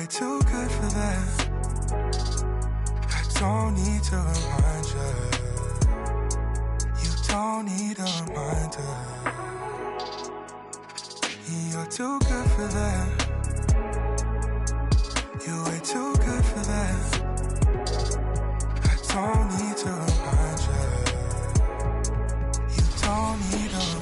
way too good for that. I don't need to remind you. You don't need a reminder. You're too good for that. You're way too good for that. I don't need to remind you. You don't need a reminder.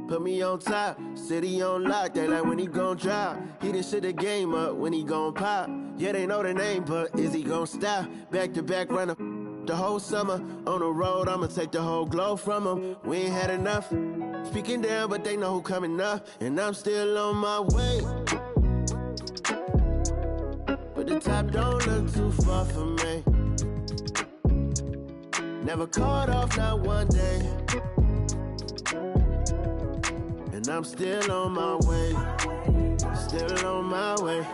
Put me on top, city on lock, they like when he gon' drop. He done shit the game up when he gon' pop. Yeah, they know the name, but is he gon' stop? Back to back runner the whole summer. On the road, I'ma take the whole glow from him. We ain't had enough. Speaking down, but they know who coming up. And I'm still on my way. But the top don't look too far for me. Never caught off, not one day. And I'm still on my way, still on my way,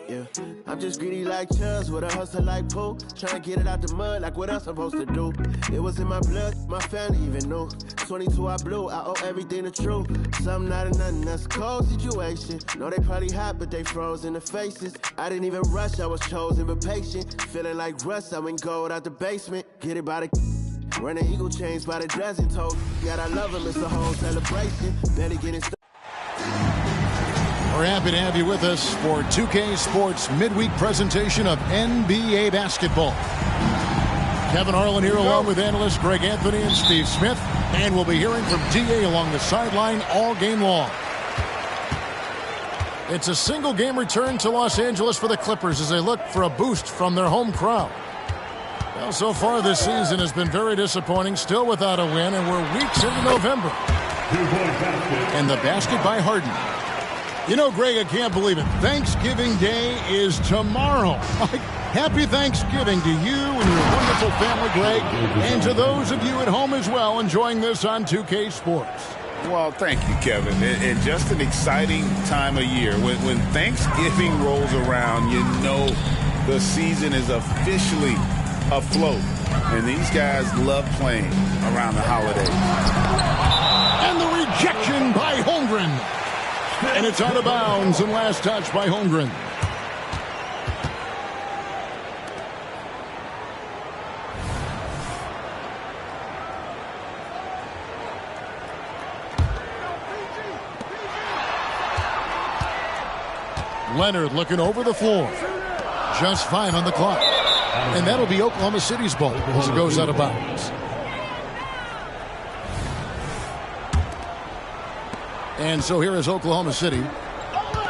yeah. I'm just greedy like Chuz, with a hustle like Pooh. Trying to get it out the mud, like what else I'm supposed to do. It was in my blood, my family even knew. 22 I blew, I owe everything to true. Something out of nothing, that's a cold situation. Know they probably hot, but they froze in the faces. I didn't even rush, I was chosen but patient. Feeling like Russ, I went gold out the basement. Get it by the running eagle chains by the dozen, told God I love him, it's a whole celebration. Barely getting started. We're happy to have you with us for 2K Sports midweek presentation of NBA basketball. Kevin Harlan here along with analysts Greg Anthony and Steve Smith. And we'll be hearing from DA along the sideline all game long. It's a single game return to Los Angeles for the Clippers as they look for a boost from their home crowd. Well, so far this season has been very disappointing, still without a win, and we're weeks into November. And the basket by Harden. You know, Greg, I can't believe it. Thanksgiving Day is tomorrow. Happy Thanksgiving to you and your wonderful family, Greg, and to those of you at home as well enjoying this on 2K Sports. Well, thank you, Kevin. And just an exciting time of year. When Thanksgiving rolls around, you know the season is officially afloat, and these guys love playing around the holidays. And the rejection by Holmgren, and it's out of bounds and last touch by Holmgren. Leonard looking over the floor. Just 5 on the clock. And that'll be Oklahoma City's ball as it goes out of bounds. And so here is Oklahoma City.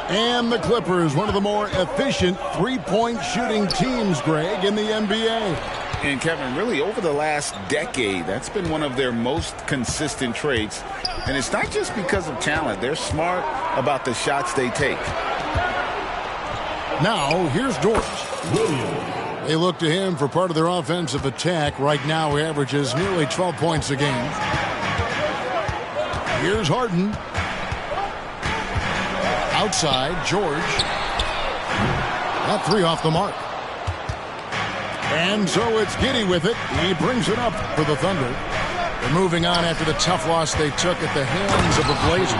And the Clippers, one of the more efficient three-point shooting teams, Greg, in the NBA. And Kevin, really over the last decade, that's been one of their most consistent traits. And it's not just because of talent. They're smart about the shots they take. Now, here's Dort. They look to him for part of their offensive attack. Right now, he averages nearly 12 points a game. Here's Harden. Outside, George. That three off the mark. And so it's Giddey with it. He brings it up for the Thunder. They're moving on after the tough loss they took at the hands of the Blazers.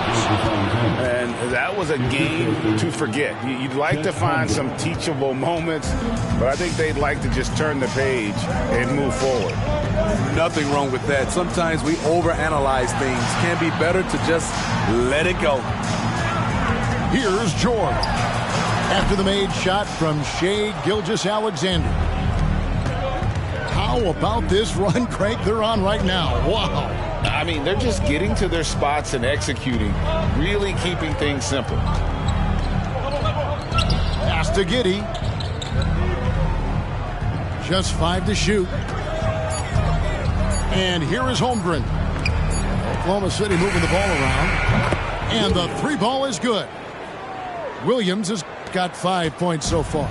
And that was a game to forget. You'd like to find some teachable moments, but I think they'd like to just turn the page and move forward. Nothing wrong with that. Sometimes we overanalyze things. Can be better to just let it go. Here's George. After the made shot from Shai Gilgeous-Alexander. How about this run, Craig, they're on right now? Wow. I mean, they're just getting to their spots and executing, really keeping things simple. Pass to Giddey. Just 5 to shoot. And here is Holmgren. Oklahoma City moving the ball around. And the three ball is good. Williams has got 5 points so far.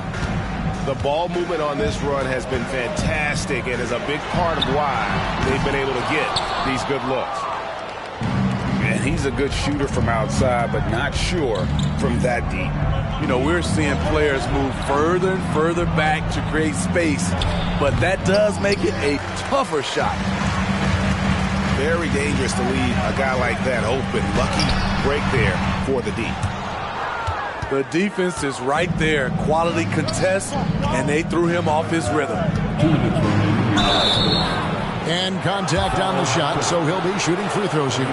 The ball movement on this run has been fantastic and is a big part of why they've been able to get these good looks. And he's a good shooter from outside, but not sure from that deep. You know, we're seeing players move further and further back to create space, but that does make it a tougher shot. Very dangerous to leave a guy like that open. Lucky break there for the deep. The defense is right there. Quality contest, and they threw him off his rhythm. And contact on the shot, so he'll be shooting free throws here.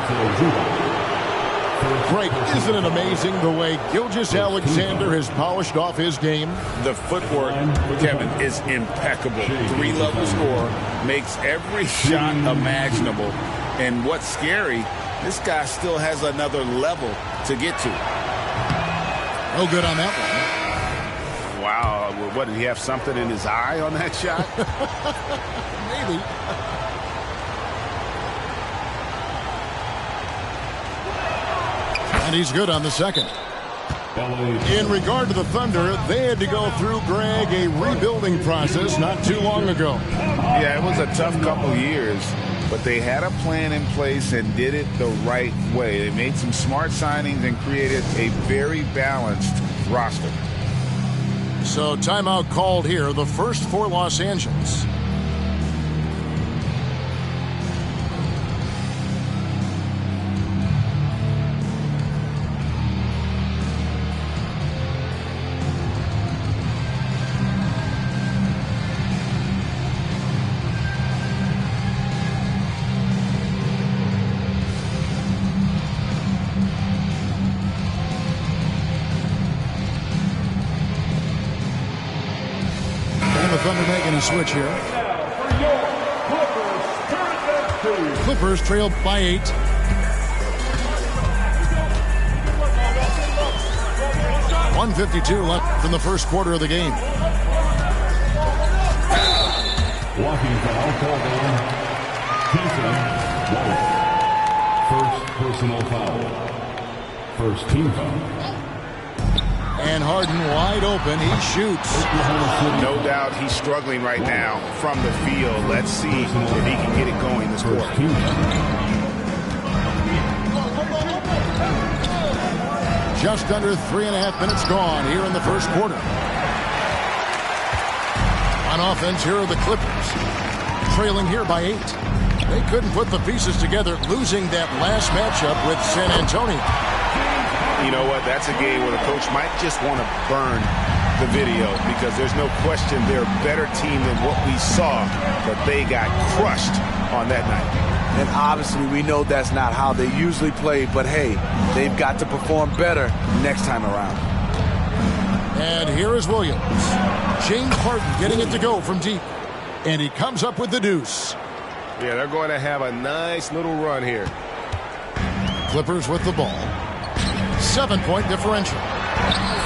Great. Isn't it amazing the way Gilgeous-Alexander has polished off his game? The footwork, Kevin, is impeccable. Three-level scorer, makes every shot imaginable. And what's scary, this guy still has another level to get to. No good on that one. Wow. What, did he have something in his eye on that shot? Maybe. And he's good on the second. In regard to the Thunder, they had to go through, Greg, a rebuilding process not too long ago. Yeah, it was a tough couple years, but they had a plan in place and did it the right way. They made some smart signings and created a very balanced roster. So timeout called here, the first for Los Angeles. Thunder making a switch here. Clippers trail by 8. .152 left in the first quarter of the game. Walking foul called on Jason White. First personal foul. First team foul. And Harden wide open. He shoots. No doubt he's struggling right now from the field. Let's see if he can get it going this quarter. Just under 3.5 minutes gone here in the first quarter. On offense, here are the Clippers. Trailing here by 8. They couldn't put the pieces together, losing that last matchup with San Antonio. You know what? That's a game where the coach might just want to burn the video because there's no question they're a better team than what we saw, but they got crushed on that night. And obviously we know that's not how they usually play, but hey, they've got to perform better next time around. And here is Williams. James Harden getting it to go from deep. And he comes up with the deuce. Yeah, they're going to have a nice little run here. Clippers with the ball. 7-point differential.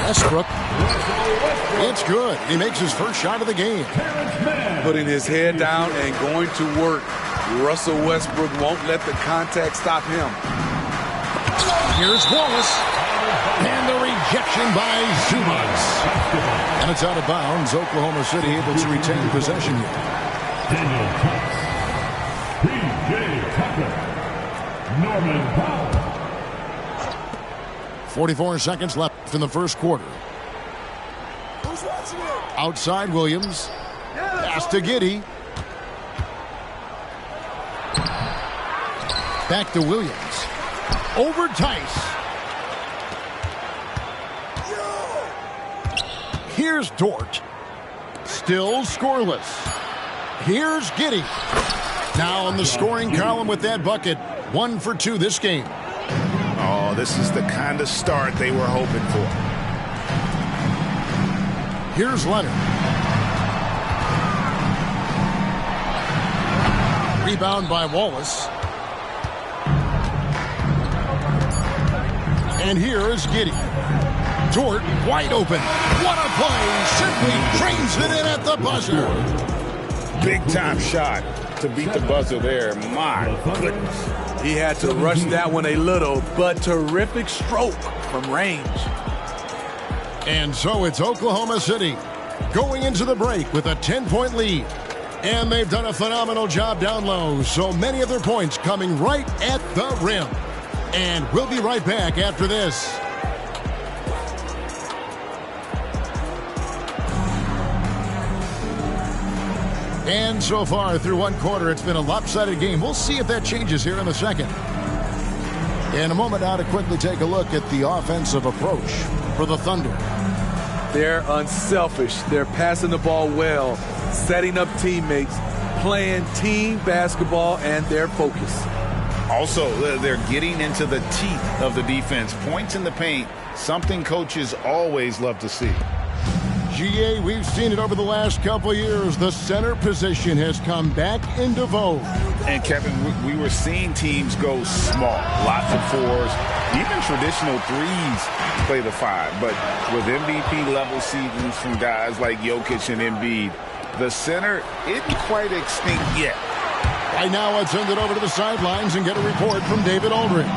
Westbrook. It's good. He makes his first shot of the game. Putting his head down and going to work. Russell Westbrook won't let the contact stop him. Here's Wallace. And the rejection by Zubas. And it's out of bounds. Oklahoma City able to retain possession here. Daniel Tice. P.J. Tucker. Norman Powell. 44 seconds left in the first quarter. Outside Williams. Pass to Giddey. Back to Williams. Over Tice. Here's Dort. Still scoreless. Here's Giddey. Now in the scoring column with that bucket. 1 for 2 this game. Oh, this is the kind of start they were hoping for. Here's Leonard. Rebound by Wallace. And here is Giddey. Dort wide open. What a play. Simply trains it in at the buzzer. Big time shot to beat the buzzer there. My goodness. He had to rush that one a little, but terrific stroke from range. And so it's Oklahoma City going into the break with a 10-point lead. And they've done a phenomenal job down low, so many of their points coming right at the rim. And we'll be right back after this. And so far through one quarter, it's been a lopsided game. We'll see if that changes here in the second. In a moment now to quickly take a look at the offensive approach for the Thunder. They're unselfish. They're passing the ball well, setting up teammates, playing team basketball, and their focus. Also, they're getting into the teeth of the defense. Points in the paint, something coaches always love to see. GA, we've seen it over the last couple of years. The center position has come back into vogue. And, Kevin, we were seeing teams go small. Lots of fours, even traditional threes play the five. But with MVP-level seasons from guys like Jokic and Embiid, the center isn't quite extinct yet. Right now, let's send it over to the sidelines and get a report from David Aldridge.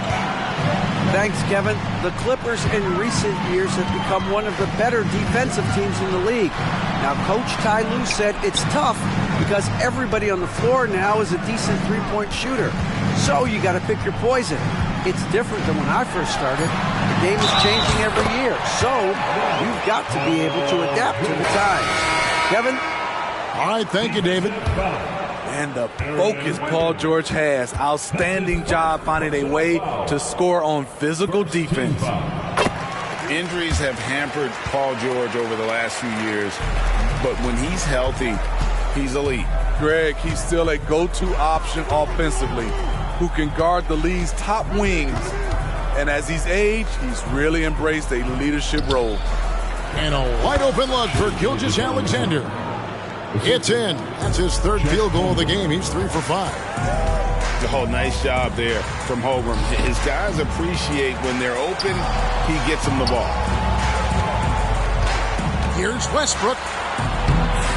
Thanks, Kevin. The Clippers in recent years have become one of the better defensive teams in the league. Now, Coach Ty Lue said it's tough because everybody on the floor now is a decent three-point shooter. So you got to pick your poison. It's different than when I first started. The game is changing every year. So you've got to be able to adapt to the times. Kevin? All right, thank you, David. And the focus Paul George has. Outstanding job finding a way to score on physical defense. Injuries have hampered Paul George over the last few years, but when he's healthy, he's elite. Greg, he's still a go-to option offensively who can guard the league's top wings. And as he's aged, he's really embraced a leadership role. And a wide-open look for Gilgeous-Alexander. It's in. That's his third field goal of the game. He's 3 for 5. Oh, nice job there from Holmgren. His guys appreciate when they're open, he gets them the ball. Here's Westbrook.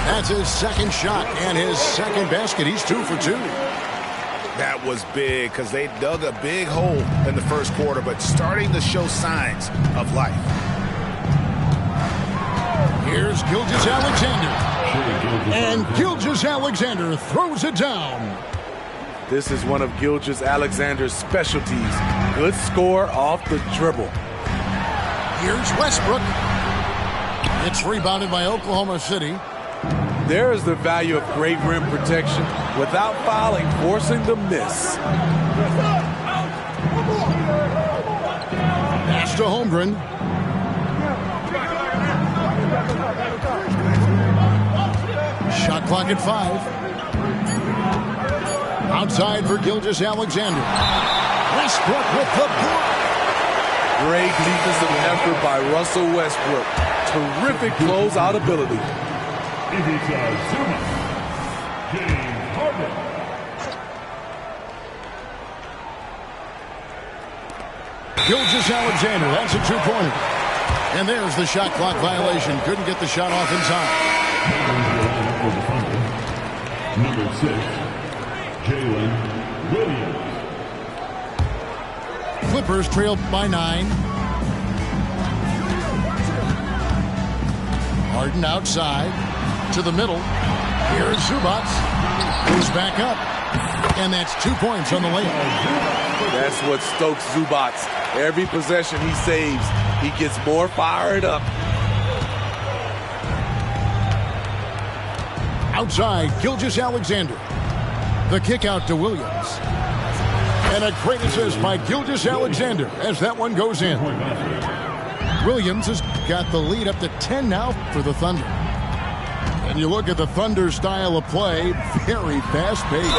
That's his second shot and his second basket. He's 2 for 2. That was big because they dug a big hole in the first quarter, but starting to show signs of life. Here's Gilgeous-Alexander. And Gilgeous-Alexander throws it down. This is one of Gilgeous-Alexander's specialties. Good score off the dribble. Here's Westbrook. It's rebounded by Oklahoma City. There is the value of great rim protection without fouling, forcing the miss. Pass to Holmgren. Shot clock at 5. Outside for Gilgeous-Alexander. Westbrook with the block. Great defensive effort by Russell Westbrook. Terrific closeout ability. Gilgeous-Alexander, that's a 2-pointer. And there's the shot clock violation. Couldn't get the shot off in time. Number 6, Jalen Williams. Clippers trailed by 9. Harden outside to the middle. Here's Zubac. Goes back up. And that's 2 points on the layup. That's what stokes Zubac. Every possession he saves, he gets more fired up. Outside, Gilgeous-Alexander. The kick out to Williams. And a great assist by Gilgeous-Alexander as that one goes in. Williams has got the lead up to 10 now for the Thunder. And you look at the Thunder style of play, very fast-paced.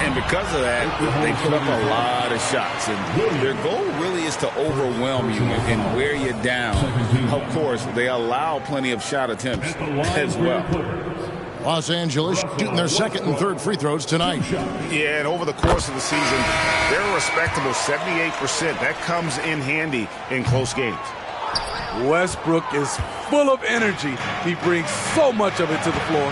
And because of that, they put up a lot of shots. And their goal really is to overwhelm you and wear you down. Of course, they allow plenty of shot attempts as well. Los Angeles shooting their second and third free throws tonight. Yeah, and over the course of the season, they're a respectable 78%. That comes in handy in close games. Westbrook is full of energy. He brings so much of it to the floor.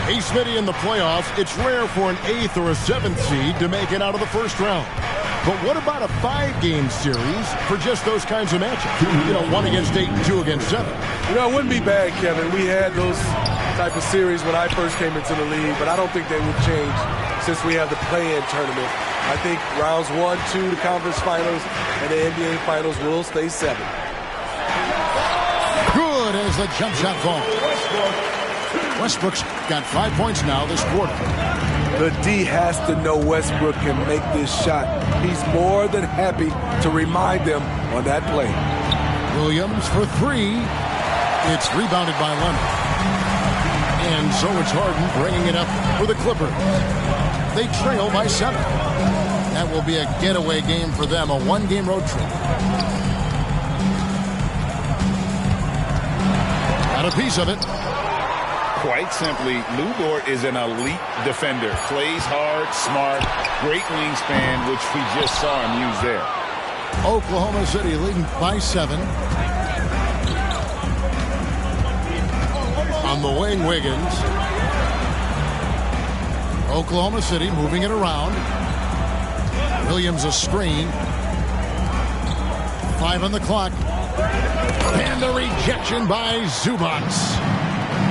Hey, Smitty, in the playoffs, it's rare for an 8th or a 7th seed to make it out of the first round. But what about a 5-game series for just those kinds of matchups? You know, 1 against 8 and 2 against 7. You know, it wouldn't be bad, Kevin. We had those type of series when I first came into the league, but I don't think they would change since we have the play-in tournament. I think rounds 1, 2, the conference finals, and the NBA finals will stay 7. Good as the jump shot falls. Westbrook's got 5 points now this quarter. The D has to know Westbrook can make this shot. He's more than happy to remind them on that play. Williams for 3. It's rebounded by Leonard. And so it's Harden bringing it up for the Clippers. They trail by 7. That will be a getaway game for them, a 1-game road trip. Got a piece of it. Quite simply, Lou Dort is an elite defender. Plays hard, smart, great wingspan, which we just saw him use there. Oklahoma City leading by 7. On the wing, Wiggins. Oklahoma City moving it around. Williams a screen. 5 on the clock. And the rejection by Zubac.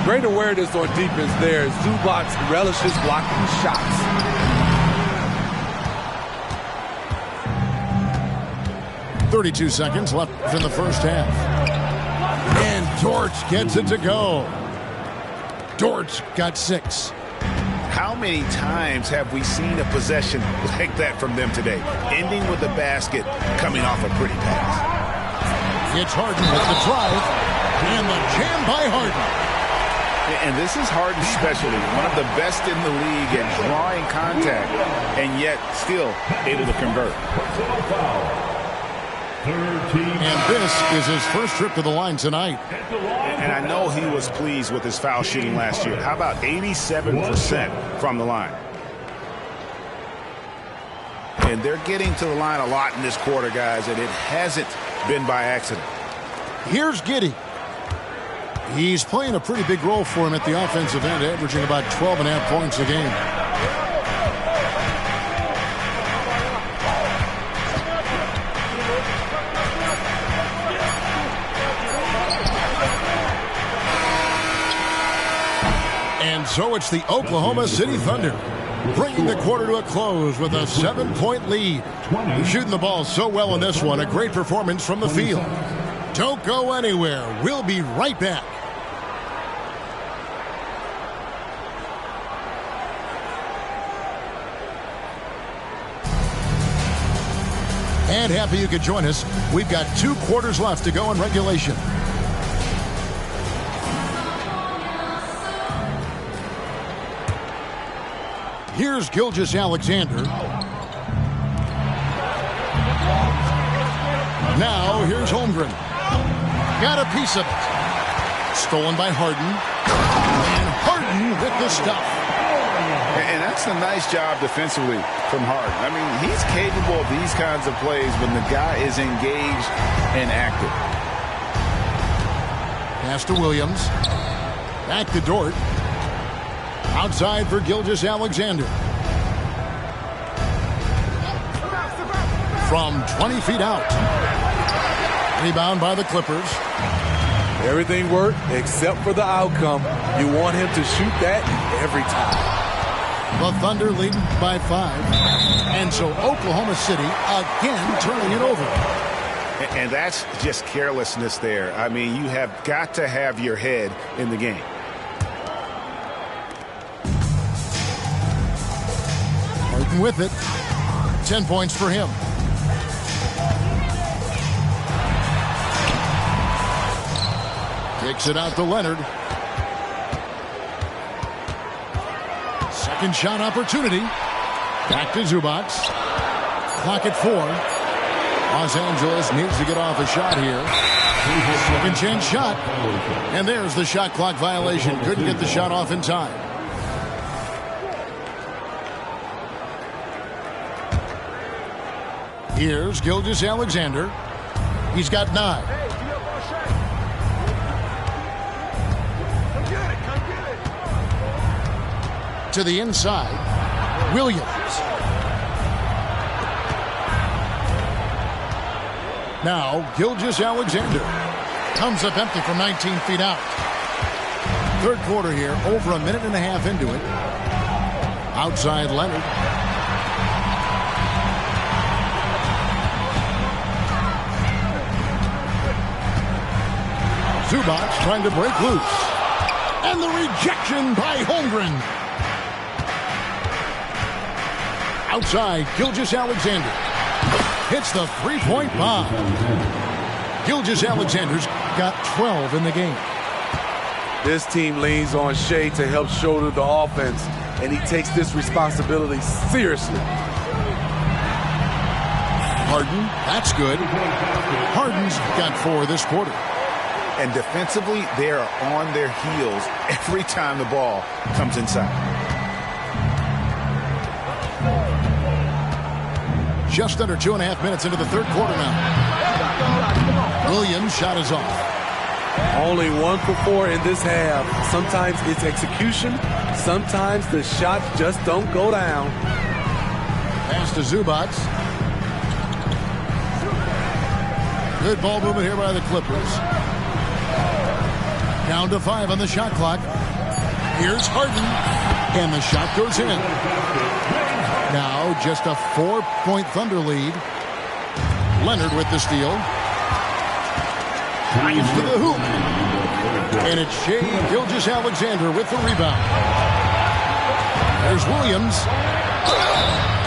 Great awareness on defense there. Zubac relishes blocking shots. .32 seconds left in the first half. And Dort gets it to go. Dort got 6. How many times have we seen a possession like that from them today? Ending with a basket, coming off a pretty pass. It's Harden with the drive. And the jam by Harden. And this is Harden's specialty, one of the best in the league at drawing contact, and yet still able to convert. And this is his first trip to the line tonight. And I know he was pleased with his foul shooting last year. How about 87% from the line? And they're getting to the line a lot in this quarter, guys, and it hasn't been by accident. Here's Giddey. He's playing a pretty big role for him at the offensive end, averaging about 12.5 points a game. And so it's the Oklahoma City Thunder bringing the quarter to a close with a 7-point lead. They're shooting the ball so well in this one. A great performance from the field. Don't go anywhere. We'll be right back. And happy you could join us. We've got 2 quarters left to go in regulation. Here's Gilgeous-Alexander. Now here's Holmgren. Got a piece of it. Stolen by Harden. And Harden with the stuff. And that's a nice job defensively from Harden. I mean, he's capable of these kinds of plays when the guy is engaged and active. Pass to Williams. Back to Dort. Outside for Gilgeous-Alexander. From 20 feet out. Rebound by the Clippers. Everything worked except for the outcome. You want him to shoot that every time. The Thunder leading by 5. And so Oklahoma City again turning it over. And that's just carelessness there. I mean, you have got to have your head in the game. Harden with it. 10 points for him. Kicks it out to Leonard. Second shot opportunity. Back to Zubac. Clock at 4. Los Angeles needs to get off a shot here. Second chance shot. And there's the shot clock violation. Couldn't get the shot off in time. Here's Gilgeous-Alexander. He's got 9. to the inside. Williams. Now, Gilgeous-Alexander comes up empty from 19 feet out. Third quarter here, over a minute and a half into it. Outside Leonard. Zubac trying to break loose. And the rejection by Holmgren. Outside, Gilgeous-Alexander hits the three-point bomb. Gilgeous-Alexander's got 12 in the game. This team leans on Shea to help shoulder the offense, and he takes this responsibility seriously. Harden, that's good. Harden's got 4 this quarter. And defensively, they are on their heels every time the ball comes inside. Just under 2.5 minutes into the third quarter now. Williams' shot is off. Only 1 for 4 in this half. Sometimes it's execution. Sometimes the shots just don't go down. Pass to Zubac. Good ball movement here by the Clippers. Down to 5 on the shot clock. Here's Harden. And the shot goes in. Now just a 4-point Thunder lead. Leonard with the steal. Drives to the hoop. And it's Shea Gilgeous-Alexander with the rebound. There's Williams.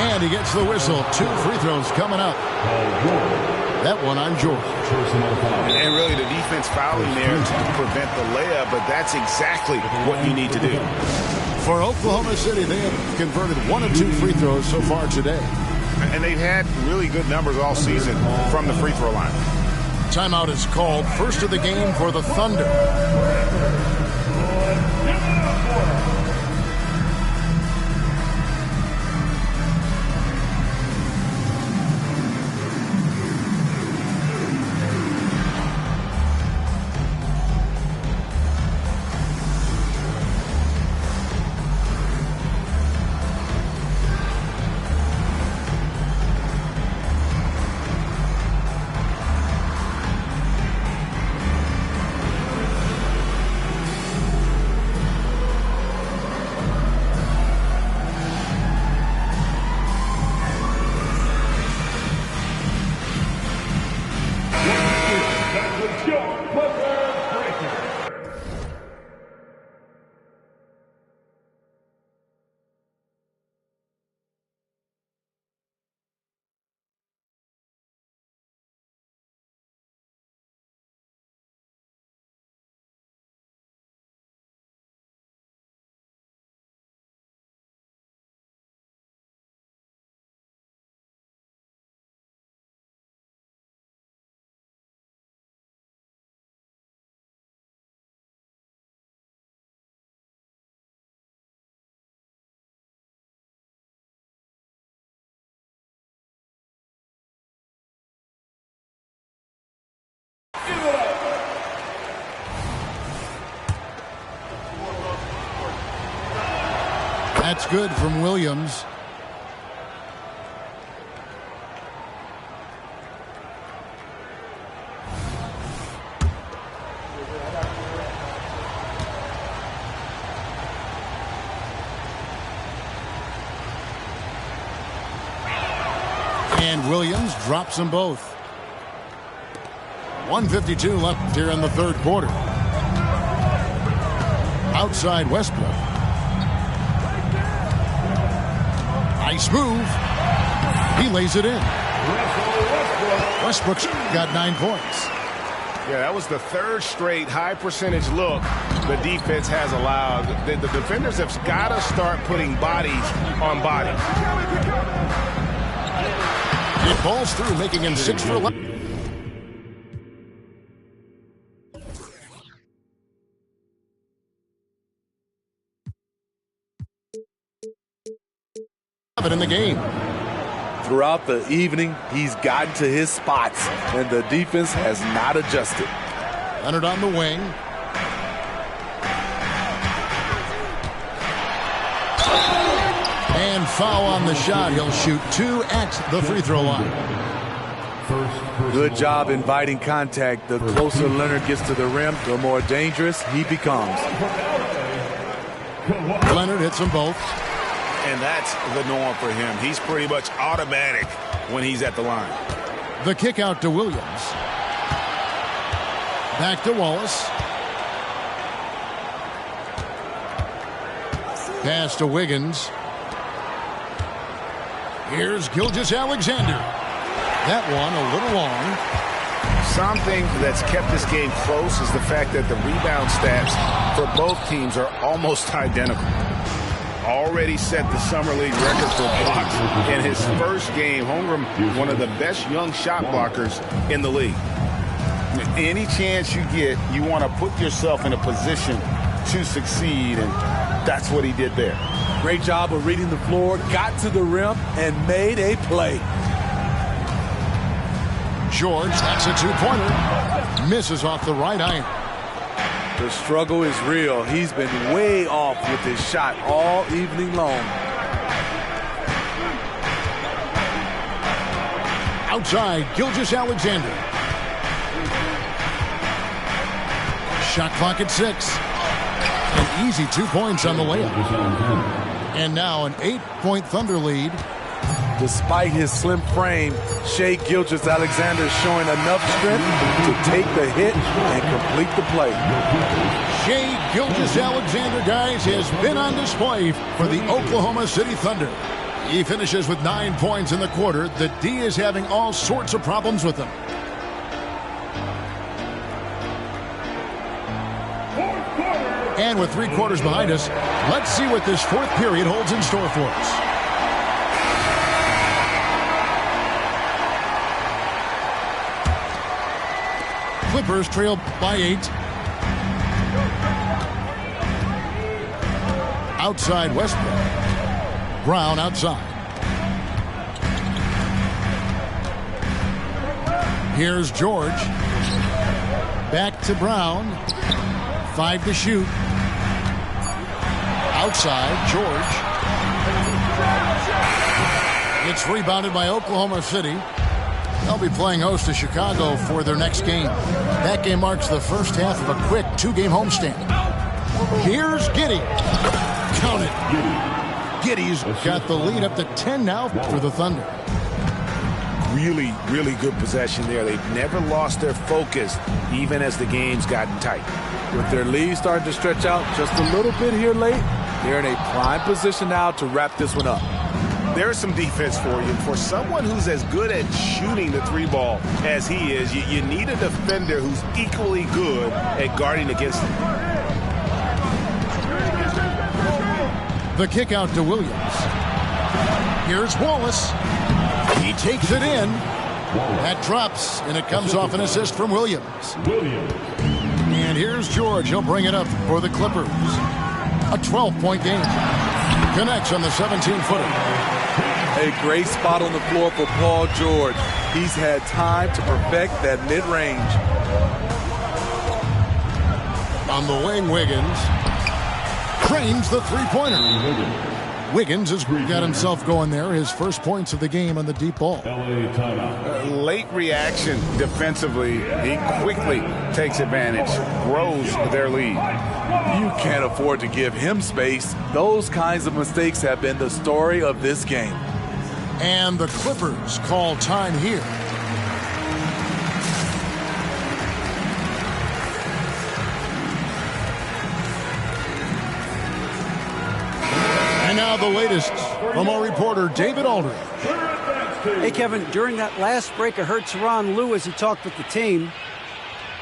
And he gets the whistle. 2 free throws coming up. That one on George. And really the defense fouling there to prevent the layup, but that's exactly what you need to do. For Oklahoma City, they have converted 1 of 2 free throws so far today. And they've had really good numbers all season from the free throw line. Timeout is called. First of the game for the Thunder. That's good from Williams. And Williams drops them both. 1:52 left here in the third quarter. Outside Westbrook. Nice move. He lays it in. Westbrook's got 9 points. Yeah, that was the third straight high percentage look the defense has allowed. The defenders have got to start putting bodies on bodies. It falls through, making him 6 for 11. In the game. Throughout the evening, he's gotten to his spots, and the defense has not adjusted. Leonard on the wing. foul on the shot. He'll shoot 2 at the free throw line. Good job inviting contact. The closer Leonard gets to the rim, the more dangerous he becomes. Leonard hits them both. And that's the norm for him. He's pretty much automatic when he's at the line. The kick out to Williams. Back to Wallace. Pass to Wiggins. Here's Gilgeous-Alexander. That one a little long. Something that's kept this game close is the fact that the rebound stats for both teams are almost identical. Already set the Summer League record for blocks in his first game. Holmgren, one of the best young shot blockers in the league. Any chance you get, you want to put yourself in a position to succeed, and that's what he did there. Great job of reading the floor, got to the rim, and made a play. George, that's a two-pointer. Misses off the right iron. The struggle is real. He's been way off with his shot all evening long. Outside, Gilgeous-Alexander. Shot clock at 6. An easy 2 points on the layup. And now an 8-point Thunder lead. Despite his slim frame, Shai Gilgeous-Alexander is showing enough strength to take the hit and complete the play. Shai Gilgeous-Alexander, guys, has been on display for the Oklahoma City Thunder. He finishes with 9 points in the quarter. The D is having all sorts of problems with him. And with 3 quarters behind us, let's see what this fourth period holds in store for us. Clippers trail by 8. Outside Westbrook. Brown outside. Here's George. Back to Brown. 5 to shoot. Outside, George. It's rebounded by Oklahoma City. They'll be playing host to Chicago for their next game. That game marks the first half of a quick 2-game homestand. Here's Giddey. Count it. Giddey's got the lead up to 10 now for the Thunder. Really, really good possession there. They've never lost their focus, even as the game's gotten tight. With their lead starting to stretch out just a little bit here late, they're in a prime position now to wrap this one up. There's some defense for you. For someone who's as good at shooting the 3-ball as he is, you need a defender who's equally good at guarding against him. The kick out to Williams. Here's Wallace. He takes it in. That drops, and it comes off an assist from Williams. And here's George. He'll bring it up for the Clippers. A 12-point game. Connects on the 17-footer. A great spot on the floor for Paul George. He's had time to perfect that mid-range. On the wing, Wiggins. Cranes the three-pointer. Wiggins has got himself going there. His first points of the game on the deep ball. Late reaction defensively. He quickly takes advantage, grows their lead. You can't afford to give him space. Those kinds of mistakes have been the story of this game. And the Clippers call time here. And now the latest from our reporter, David Aldridge. Hey, Kevin, during that last break, I heard Tyronn Lue as he talked with the team.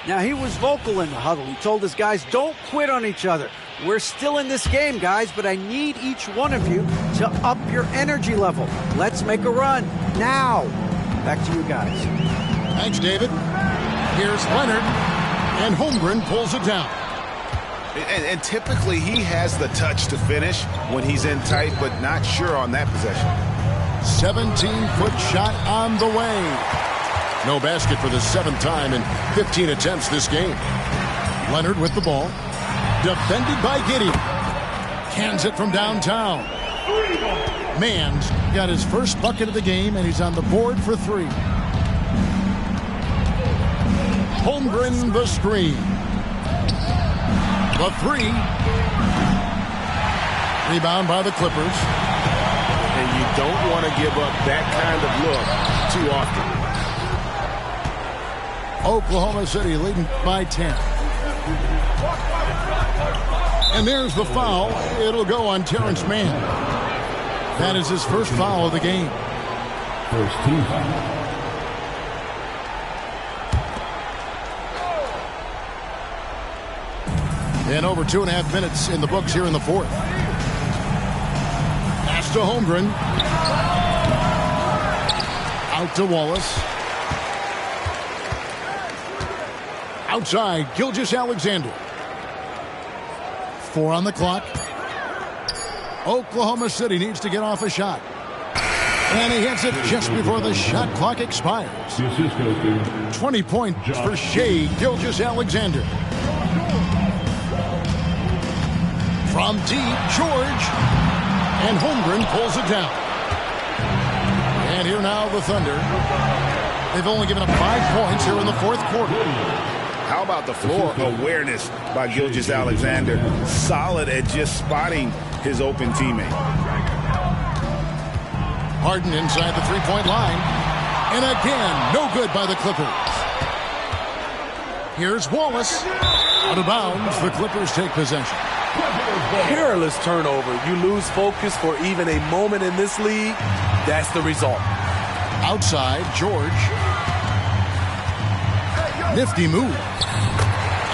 Now, he was vocal in the huddle. He told his guys, don't quit on each other. We're still in this game, guys, but I need each one of you to up your energy level. Let's make a run now. Back to you guys. Thanks, David. Here's Leonard, and Holmgren pulls it down. And typically he has the touch to finish when he's in tight, but not sure on that possession. 17-foot shot on the way. No basket for the 7th time in 15 attempts this game. Leonard with the ball. Defended by Giddey. Cans it from downtown. Mann's got his first bucket of the game, and he's on the board for 3. Holmgren the screen. The 3. Rebound by the Clippers. And you don't want to give up that kind of look too often. Oklahoma City leading by 10. And there's the foul. It'll go on Terrence Mann. That is his first foul of the game. First team foul. And over 2.5 minutes in the books here in the fourth. Pass to Holmgren. Out to Wallace. Outside, Gilgeous-Alexander. 4 on the clock. Oklahoma City needs to get off a shot. And he hits it just before the shot clock expires. 20 points for Shai Gilgeous-Alexander. From deep, George. And Holmgren pulls it down. And here now the Thunder. They've only given up 5 points here in the fourth quarter. How about the floor awareness by Gilgeous-Alexander? Solid at just spotting his open teammate. Harden inside the three-point line. And again, no good by the Clippers. Here's Wallace. Out of bounds, the Clippers take possession. Careless turnover. You lose focus for even a moment in this league. That's the result. Outside, George. Nifty move.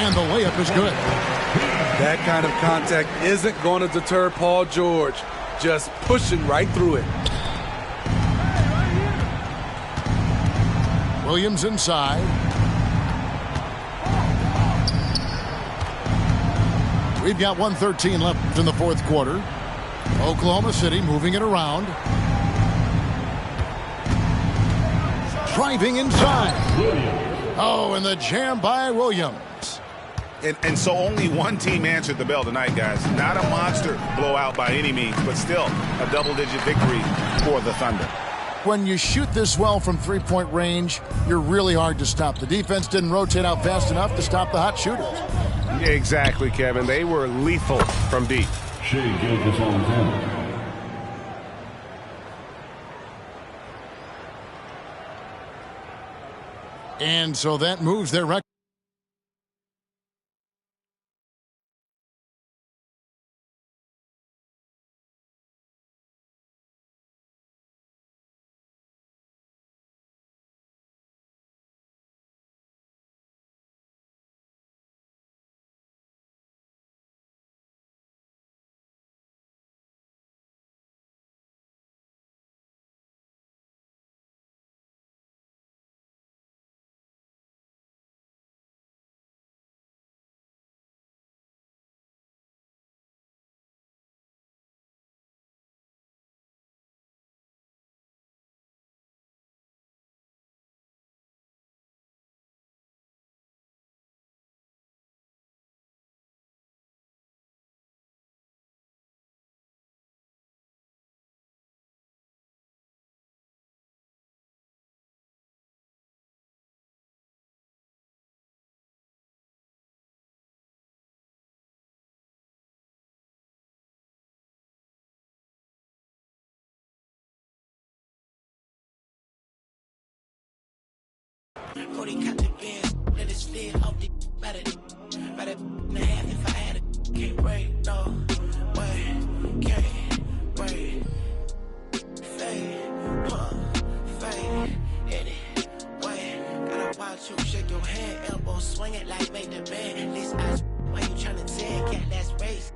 And the layup is good. That kind of contact isn't going to deter Paul George. Just pushing right through it. Williams inside. We've got 1:13 left in the fourth quarter. Oklahoma City moving it around. Driving inside. Oh, and the jam by Williams. And so only one team answered the bell tonight, guys. Not a monster blowout by any means, but still a double-digit victory for the Thunder. When you shoot this well from three-point range, you're really hard to stop. The defense didn't rotate out fast enough to stop the hot shooters. Exactly, Kevin. They were lethal from deep. Shai Gilgeous-Alexander. And so that moves their record. Cody cut the band, let it slid off the better than a half if I had it. Can't break, no way, can't break. Fade, fade, anyway. Gotta watch you shake your hand, elbow swing it like make the band. This eyes, why you tryna tag? Cat, that's race.